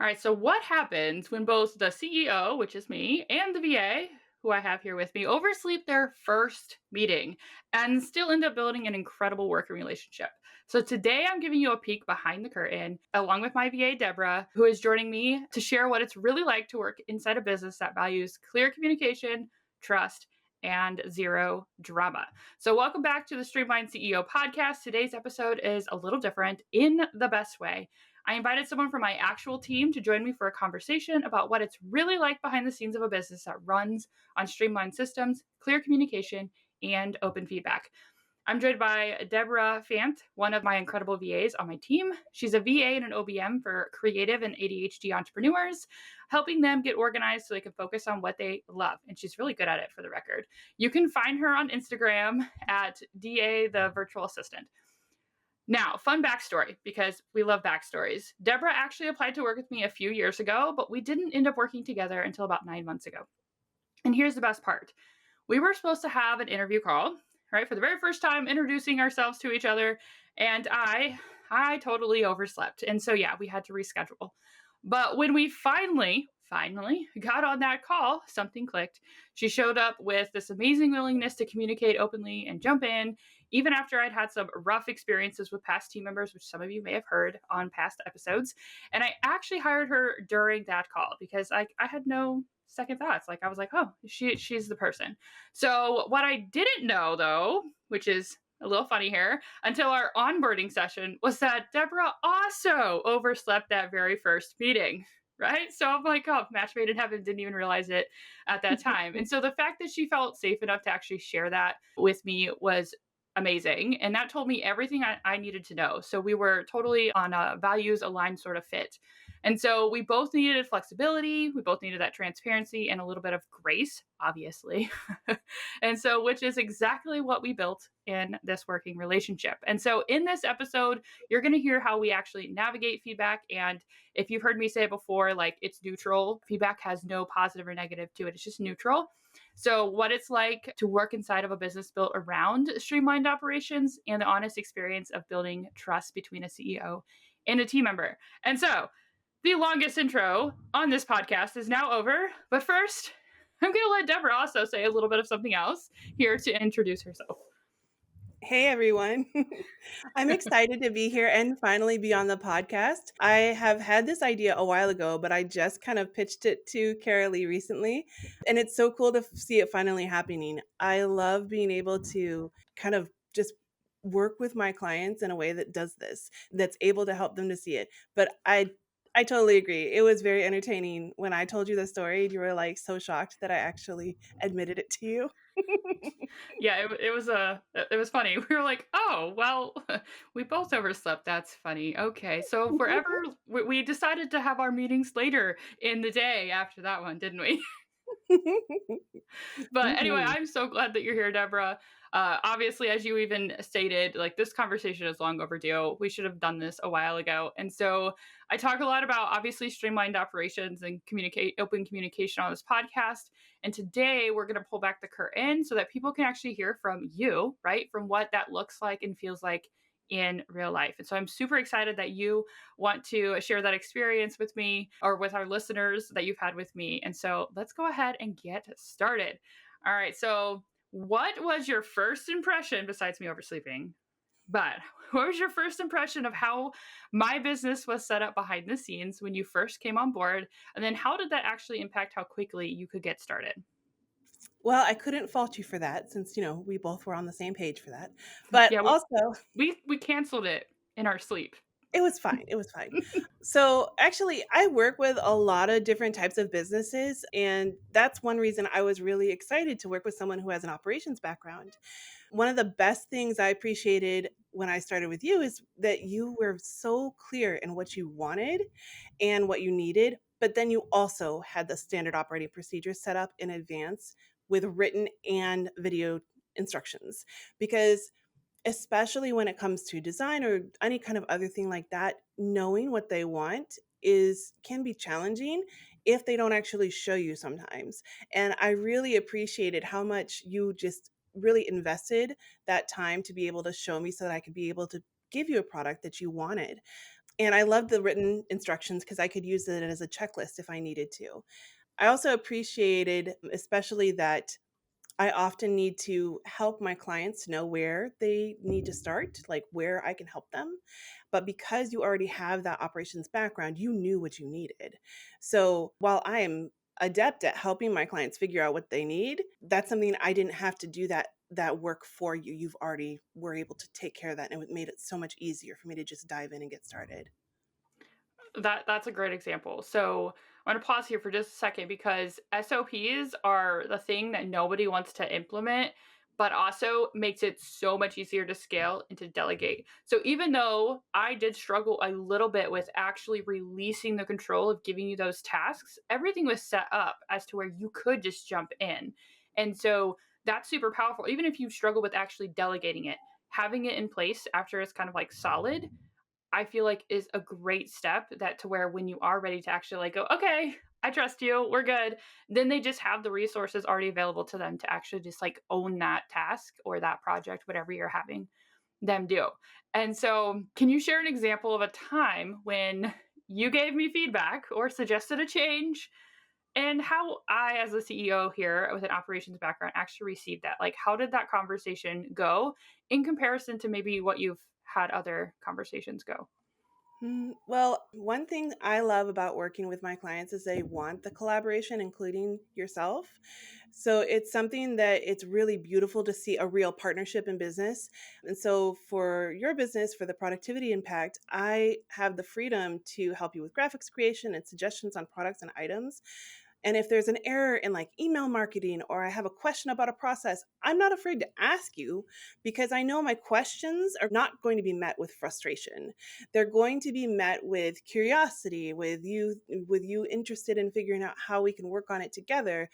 All right, so what happens when both the CEO, which is me, and the VA, who I have here with me, oversleep their first meeting and still end up building an incredible working relationship? So today I'm giving you a peek behind the curtain along with my VA, Deborah, who is joining me to share what it's really like to work inside a business that values clear communication, trust, and zero drama. So, welcome back to the Streamline CEO podcast. Today's episode is a little different in the best way. I invited someone from my actual team to join me for a conversation about what it's really like behind the scenes of a business that runs on streamlined systems, clear communication, and open feedback. I'm joined by Deborah Fanth, one of my incredible VAs on my team. She's a VA and an OBM for creative and ADHD entrepreneurs, helping them get organized so they can focus on what they love. And she's really good at it, for the record. You can find her on Instagram at DA the Virtual Assistant. Now, fun backstory, because we love backstories. Deborah actually applied to work with me a few years ago, but we didn't end up working together until about 9 months ago. And here's the best part. We were supposed to have an interview call, right, for the very first time, introducing ourselves to each other, and I totally overslept. And so yeah, we had to reschedule. But when we finally got on that call, something clicked. She showed up with this amazing willingness to communicate openly and jump in, even after I'd had some rough experiences with past team members, which some of you may have heard on past episodes. And I actually hired her during that call because I had no second thoughts. Like I was like, oh, she's the person. So what I didn't know though, which is a little funny here, until our onboarding session, was that Deborah also overslept that very first meeting. Right. So I'm like, oh, match made in heaven, didn't even realize it at that time. And so the fact that she felt safe enough to actually share that with me was amazing. And that told me everything I needed to know. So we were totally on a values aligned sort of fit. And so we both needed flexibility. We both needed that transparency and a little bit of grace, obviously. And so, which is exactly what we built in this working relationship. And so, in this episode, you're going to hear how we actually navigate feedback. And if you've heard me say it before, like it's neutral, feedback has no positive or negative to it, it's just neutral. So, what it's like to work inside of a business built around streamlined operations and the honest experience of building trust between a CEO and a team member. And so, the longest intro on this podcast is now over. But first, I'm going to let Deborah also say a little bit of something else here to introduce herself. Hey everyone. I'm excited to be here and finally be on the podcast. I have had this idea a while ago, but I just kind of pitched it to Carolee recently. And it's so cool to see it finally happening. I love being able to kind of just work with my clients in a way that does this, that's able to help them to see it. But I totally agree. It was very entertaining. When I told you the story, you were like so shocked that I actually admitted it to you. Yeah, it was funny. We were like, oh well, we both overslept. That's funny. Okay, so forever we decided to have our meetings later in the day after that one, didn't we? But anyway, Mhm. I'm so glad that you're here, Deborah. Obviously, as you even stated, like this conversation is long overdue. We should have done this a while ago. And so I talk a lot about obviously streamlined operations and open communication on this podcast. And today we're going to pull back the curtain so that people can actually hear from you, right? From what that looks like and feels like in real life. And so I'm super excited that you want to share that experience with me or with our listeners that you've had with me. And so let's go ahead and get started. All right. So, what was your first impression besides me oversleeping? But what was your first impression of how my business was set up behind the scenes when you first came on board? And then how did that actually impact how quickly you could get started? Well, I couldn't fault you for that since, we both were on the same page for that. But Yeah, also, we canceled it in our sleep. it was fine. It was fine. So, actually, I work with a lot of different types of businesses, and that's one reason I was really excited to work with someone who has an operations background. One of the best things I appreciated when I started with you is that you were so clear in what you wanted and what you needed, but then you also had the standard operating procedures set up in advance with written and video instructions. Because especially when it comes to design or any kind of other thing like that, knowing what they want is can be challenging if they don't actually show you sometimes. And I really appreciated how much you just really invested that time to be able to show me so that I could be able to give you a product that you wanted. And I love the written instructions because I could use it as a checklist if I needed to. I also appreciated, especially that I often need to help my clients know where they need to start, like where I can help them. But because you already have that operations background, you knew what you needed. So while I am adept at helping my clients figure out what they need, that's something I didn't have to do that work for you. You've already were able to take care of that, and it made it so much easier for me to just dive in and get started. That's a great example. So I'm gonna pause here for just a second because SOPs are the thing that nobody wants to implement, but also makes it so much easier to scale and to delegate. So even though I did struggle a little bit with actually releasing the control of giving you those tasks, everything was set up as to where you could just jump in. And so that's super powerful. Even if you struggle with actually delegating it, having it in place after it's kind of like solid, I feel like is a great step that to where when you are ready to actually like go, okay, I trust you, we're good. Then they just have the resources already available to them to actually just like own that task or that project, whatever you're having them do. And so, can you share an example of a time when you gave me feedback or suggested a change and how I, as a CEO here with an operations background, actually received that? Like, how did that conversation go in comparison to maybe what you've had other conversations go? Well, one thing I love about working with my clients is they want the collaboration, including yourself. So it's something that it's really beautiful to see a real partnership in business. And so for your business, for the productivity impact, I have the freedom to help you with graphics creation and suggestions on products and items. And if there's an error in like email marketing or I have a question about a process, I'm not afraid to ask you because I know my questions are not going to be met with frustration. They're going to be met with curiosity, with you interested in figuring out how we can work on it together,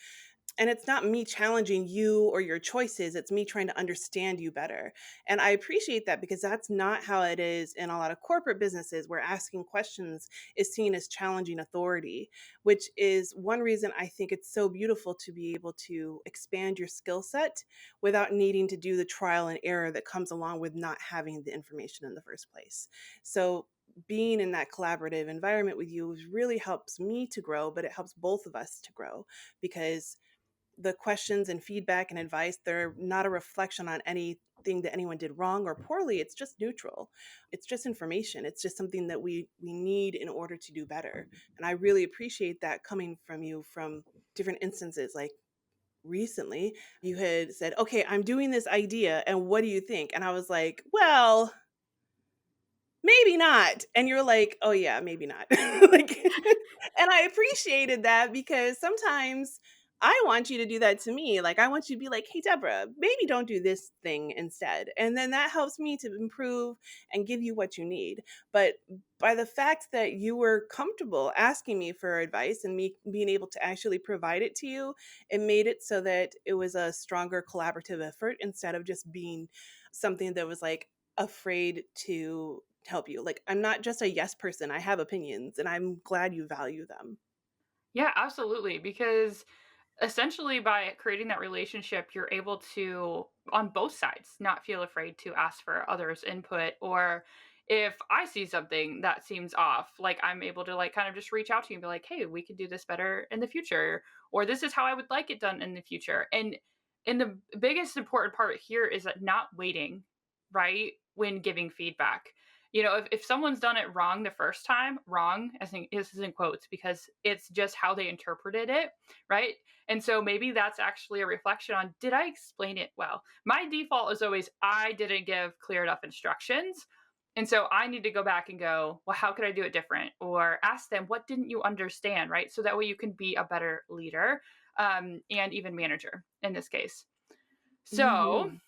and it's not me challenging you or your choices, it's me trying to understand you better. And I appreciate that because that's not how it is in a lot of corporate businesses where asking questions is seen as challenging authority, which is one reason I think it's so beautiful to be able to expand your skill set without needing to do the trial and error that comes along with not having the information in the first place. So being in that collaborative environment with you really helps me to grow, but it helps both of us to grow because the questions and feedback and advice, they're not a reflection on anything that anyone did wrong or poorly. It's just neutral. It's just information. It's just something that we need in order to do better. And I really appreciate that coming from you from different instances. Like recently, you had said, "Okay, I'm doing this idea and what do you think?" And I was like, "Well, maybe not." And you're like, "Oh yeah, maybe not." Like, and I appreciated that because sometimes I want you to do that to me. Like I want you to be like, "Hey Deborah, maybe don't do this thing instead." And then that helps me to improve and give you what you need. But by the fact that you were comfortable asking me for advice and me being able to actually provide it to you, it made it so that it was a stronger collaborative effort instead of just being something that was like afraid to help you. Like, I'm not just a yes person. I have opinions and I'm glad you value them. Yeah, absolutely. Because essentially by creating that relationship, you're able to, on both sides, not feel afraid to ask for others' input. Or if I see something that seems off, like I'm able to like kind of just reach out to you and be like, hey, we could do this better in the future, or this is how I would like it done in the future. And the biggest important part here is that not waiting, right? When giving feedback. You know, if someone's done it wrong the first time, wrong, as in, this is in quotes because it's just how they interpreted it, right? And so maybe that's actually a reflection on, did I explain it well? My default is always I didn't give clear enough instructions. And so I need to go back and go, well, how could I do it different? Or ask them, what didn't you understand? Right. So that way you can be a better leader, and even manager in this case. So, Mhm.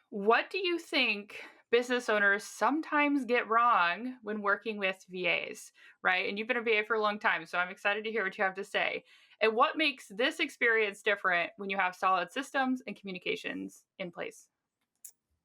what do you think business owners sometimes get wrong when working with VAs, right? And you've been a VA for a long time, so I'm excited to hear what you have to say. And what makes this experience different when you have solid systems and communications in place?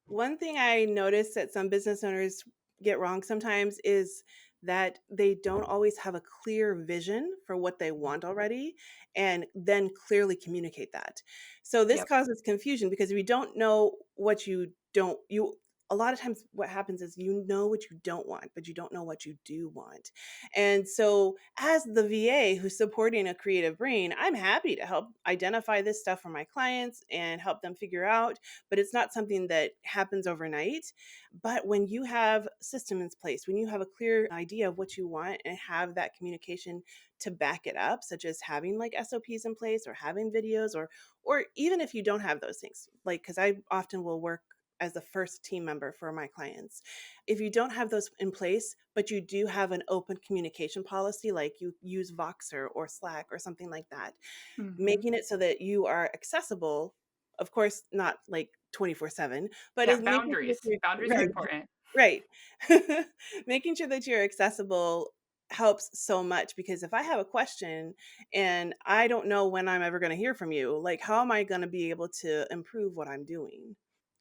One thing I notice that some business owners get wrong sometimes is that they don't always have a clear vision for what they want already and then clearly communicate that. So this Yep. causes confusion because if you don't know what you don't you a lot of times what happens is you know what you don't want, but you don't know what you do want. And so, as the VA who's supporting a creative brain, I'm happy to help identify this stuff for my clients and help them figure out, but it's not something that happens overnight. But when you have system in place, when you have a clear idea of what you want and have that communication to back it up, such as having like SOPs in place or having videos, or even if you don't have those things, like because I often will work as the first team member for my clients. If you don't have those in place, but you do have an open communication policy, like you use Voxer or Slack or something like that, Mhm. making it so that you are accessible, of course, not like 24/7, but Yeah, is making sure that boundaries. you're Boundaries are right, important. right. Making sure that you're accessible helps so much because if I have a question and I don't know when I'm ever going to hear from you, like how am I going to be able to improve what I'm doing?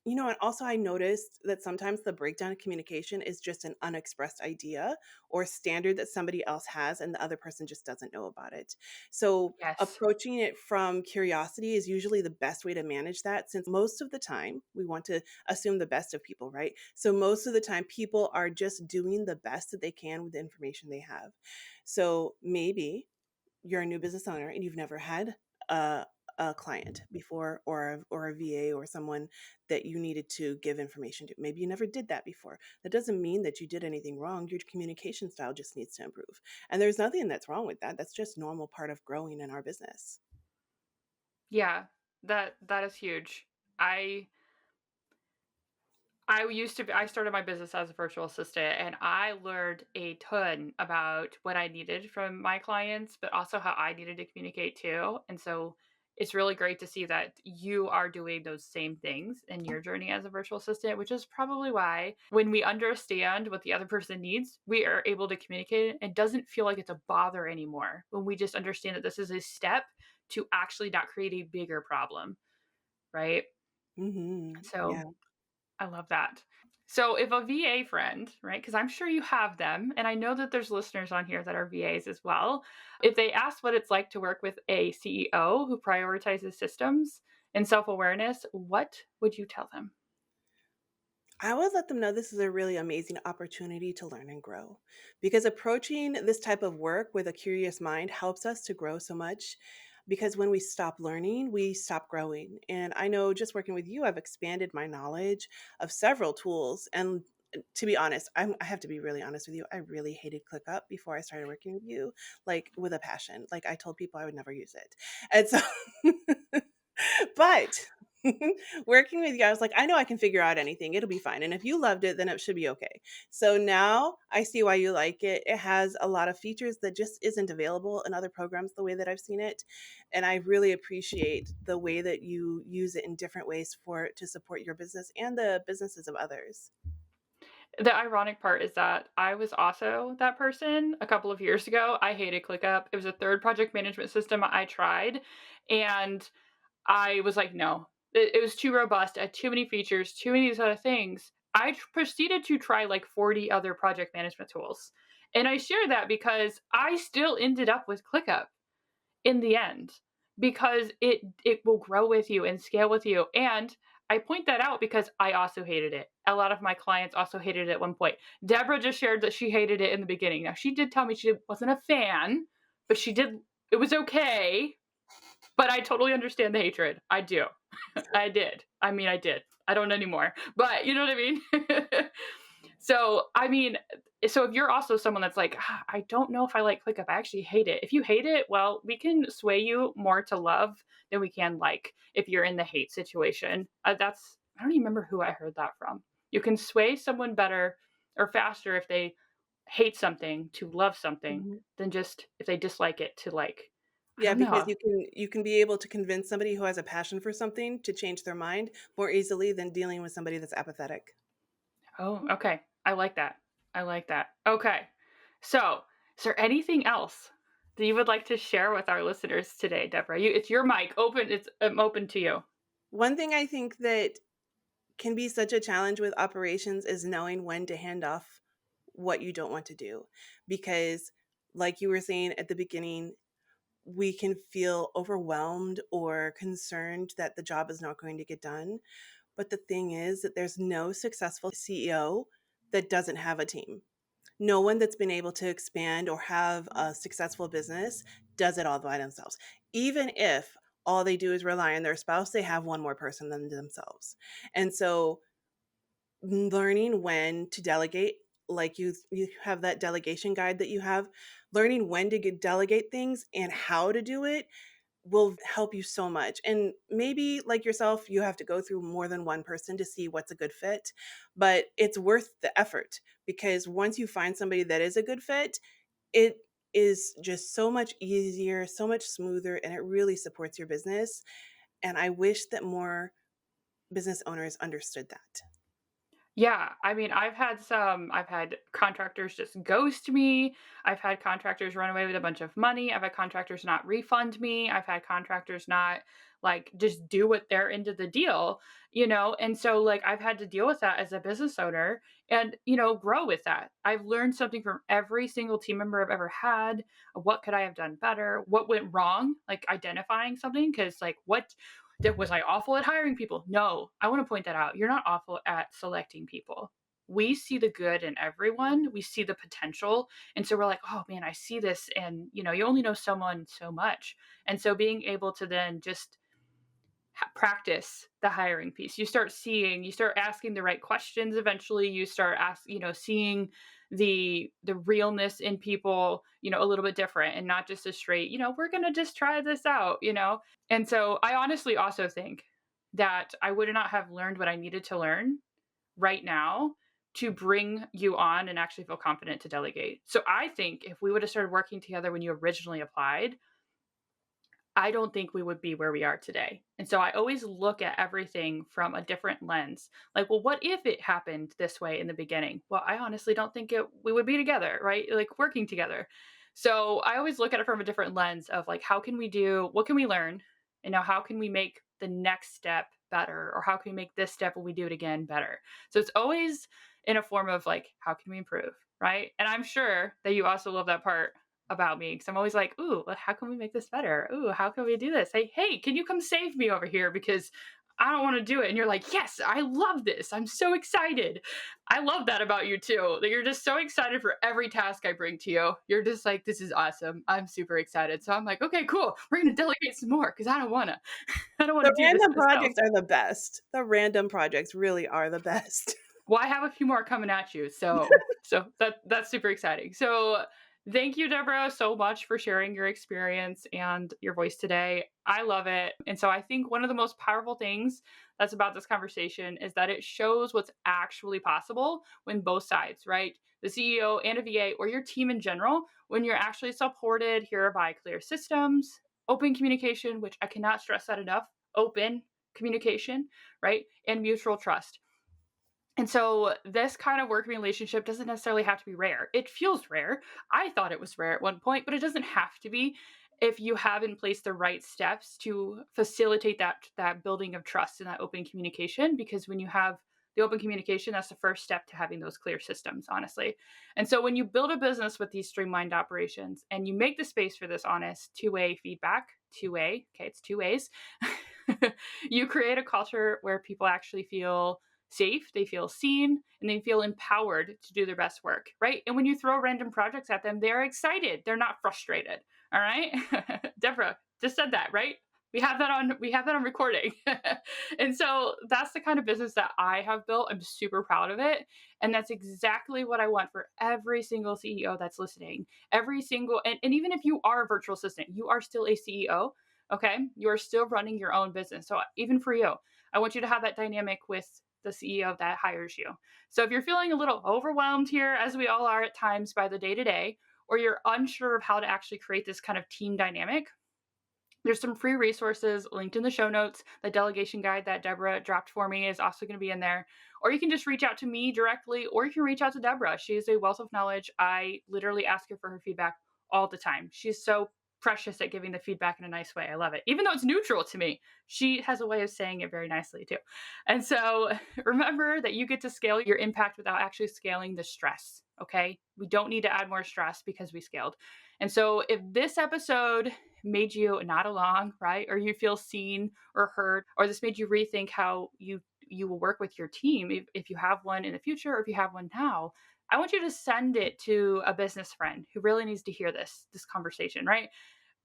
And also I noticed that sometimes the breakdown of communication is just an unexpressed idea or standard that somebody else has and the other person just doesn't know about it. So Yes. approaching it from curiosity is usually the best way to manage that since most of the time we want to assume the best of people, right? So most of the time people are just doing the best that they can with the information they have. So maybe you're a new business owner and you've never had a, a client before or a VA or someone that you needed to give information to. Maybe you never did that before. That doesn't mean that you did anything wrong. Your communication style just needs to improve. And there's nothing that's wrong with that. That's just normal part of growing in our business. Yeah. That is huge. I I started my business as a virtual assistant and I learned a ton about what I needed from my clients, but also how I needed to communicate too. And so it's really great to see that you are doing those same things in your journey as a virtual assistant, which is probably why when we understand what the other person needs, we are able to communicate it. It doesn't feel like it's a bother anymore when we just understand that this is a step to actually not create a bigger problem, right? So Yeah. I love that. So if a VA friend, right, because I'm sure you have them, and I know that there's listeners on here that are VAs as well, if they ask what it's like to work with a CEO who prioritizes systems and self awareness, what would you tell them? I would let them know this is a really amazing opportunity to learn and grow because approaching this type of work with a curious mind helps us to grow so much. Because when we stop learning, we stop growing. And I know just working with you, I've expanded my knowledge of several tools. And to be honest, I have to be really honest with you. I really hated ClickUp before I started working with you, like with a passion. Like I told people I would never use it. And so, but working with you, I was like, I know I can figure out anything. It'll be fine. And if you loved it, then it should be okay. So now I see why you like it. It has a lot of features that just isn't available in other programs the way that I've seen it. And I really appreciate the way that you use it in different ways for to support your business and the businesses of others. The ironic part is that I was also that person a couple of years ago. I hated ClickUp. It was a third project management system I tried, and I was like, no, it was too robust, it had too many features, too many of these other things. Proceeded to try like 40 other project management tools. And I share that because I still ended up with ClickUp in the end because it will grow with you and scale with you. And I point that out because I also hated it. A lot of my clients also hated it at one point. Deborah just shared that she hated it in the beginning. Now she did tell me she wasn't a fan, but she did it was okay, but I totally understand the hatred. I do. I did. I mean, I did. I don't anymore. But you know what I mean? So, I mean, so if you're also someone that's like, "Ah, I don't know if I like ClickUp. I actually hate it." If you hate it, well, we can sway you more to love than we can like if you're in the hate situation. That's I don't even remember who I heard that from. You can sway someone better or faster if they hate something to love something Mhm. than just if they dislike it to like I Yeah, don't because know. you can be able to convince somebody who has a passion for something to change their mind more easily than dealing with somebody that's apathetic. Oh, okay. I like that. I like that. Okay. So, is there anything else that you would like to share with our listeners today, Deborah? It's your mic. Open. It's I'm open to you. One thing I think that can be such a challenge with operations is knowing when to hand off what you don't want to do. Because, like you were saying at the beginning, we can feel overwhelmed or concerned that the job is not going to get done. But the thing is that there's no successful CEO that doesn't have a team. No one that's been able to expand or have a successful business does it all by themselves. Even if all they do is rely on their spouse, they have one more person than themselves. And so learning when to delegate, like you have that delegation guide that you have, learning when to delegate things and how to do it will help you so much. And maybe like yourself, you have to go through more than one person to see what's a good fit, but it's worth the effort because once you find somebody that is a good fit, it is just so much easier, so much smoother, and it really supports your business. And I wish that more business owners understood that. Yeah, I mean, I've had contractors just ghost me. I've had contractors run away with a bunch of money. I've had contractors not refund me. I've had contractors not like just do what they're into the deal, you know? And so like I've had to deal with that as a business owner and, you know, grow with that. I've learned something from every single team member I've ever had. What could I have done better? What went wrong? Like identifying something cuz like was I awful at hiring people? No, I want to point that out. You're not awful at selecting people. We see the good in everyone. We see the potential. And so we're like, oh man, I see this. And, you know, you only know someone so much. And so being able to then just practice the hiring piece, you start asking the right questions. Eventually you start seeing the realness in people, you know, a little bit different and not just a straight, you know, we're going to just try this out, you know. And so I honestly also think that I would not have learned what I needed to learn right now to bring you on and actually feel confident to delegate. So I think if we would have started working together when you originally applied, I don't think we would be where we are today. And so I always look at everything from a different lens. Like, well, what if it happened this way in the beginning? Well, I honestly don't think we would be together, right? Like working together. So I always look at it from a different lens of like, what can we learn? And now how can we make the next step better? Or how can we make this step when we do it again better? So it's always in a form of like, how can we improve? Right. And I'm sure that you also love that part about me because I'm always like, "Ooh, how can we make this better? Ooh, how can we do this? Hey, can you come save me over here because I don't want to do it." And you're like, "Yes, I love this. I'm so excited." I love that about you too. That you're just so excited for every task I bring to you. You're just like, "This is awesome. I'm super excited." So I'm like, "Okay, cool. We're going to delegate some more because I don't want to. I don't want The to do this random myself." projects are the best. The random projects really are the best. Well, I have a few more coming at you, so that's super exciting. So, thank you, Deborah, so much for sharing your experience and your voice today. I love it, and so I think one of the most powerful things that's about this conversation is that it shows what's actually possible when both sides, right, the CEO and a VA or your team in general, when you're actually supported here by clear systems, open communication, which I cannot stress that enough, open communication, right, and mutual trust. And so this kind of working relationship doesn't necessarily have to be rare. It feels rare. I thought it was rare at one point, but it doesn't have to be if you have in place the right steps to facilitate that building of trust and that open communication, because when you have the open communication, that's the first step to having those clear systems, honestly. And so when you build a business with these streamlined operations and you make the space for this honest two-way feedback, two-way, okay, it's two ways. You create a culture where people actually feel safe, they feel seen, and they feel empowered to do their best work, right? And when you throw random projects at them, they're excited. They're not frustrated. All right? Deborah just said that, right? We have that on recording. And so that's the kind of business that I have built. I'm super proud of it. And that's exactly what I want for every single CEO that's listening. Every single and even if you are a virtual assistant, you are still a CEO. Okay. You are still running your own business. So even for you, I want you to have that dynamic with the CEO that hires you. So if you're feeling a little overwhelmed here, as we all are at times by the day to day, or you're unsure of how to actually create this kind of team dynamic, there's some free resources linked in the show notes. The delegation guide that Deborah dropped for me is also going to be in there. Or you can just reach out to me directly, or you can reach out to Deborah. She is a wealth of knowledge. I literally ask her for her feedback all the time. She's so precious at giving the feedback in a nice way. I love it. Even though it's neutral to me, she has a way of saying it very nicely too. And so remember that you get to scale your impact without actually scaling the stress. Okay. We don't need to add more stress because we scaled. And so if this episode made you not along, right? Or you feel seen or heard, or this made you rethink how you you will work with your team, if you have one in the future or if you have one now, I want you to send it to a business friend who really needs to hear this conversation, right?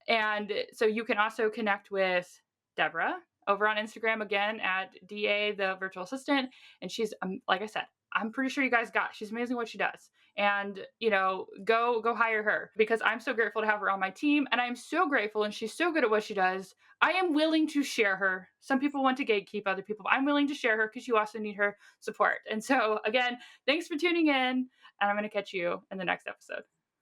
And so you can also connect with Deborah over on Instagram again at DA, the virtual assistant. And she's, like I said, I'm pretty sure you guys got, she's amazing what she does. And, go hire her because I'm so grateful to have her on my team. And I'm so grateful. And she's so good at what she does. I am willing to share her. Some people want to gatekeep other people. I'm willing to share her because you also need her support. And so, again, thanks for tuning in. And I'm going to catch you in the next episode.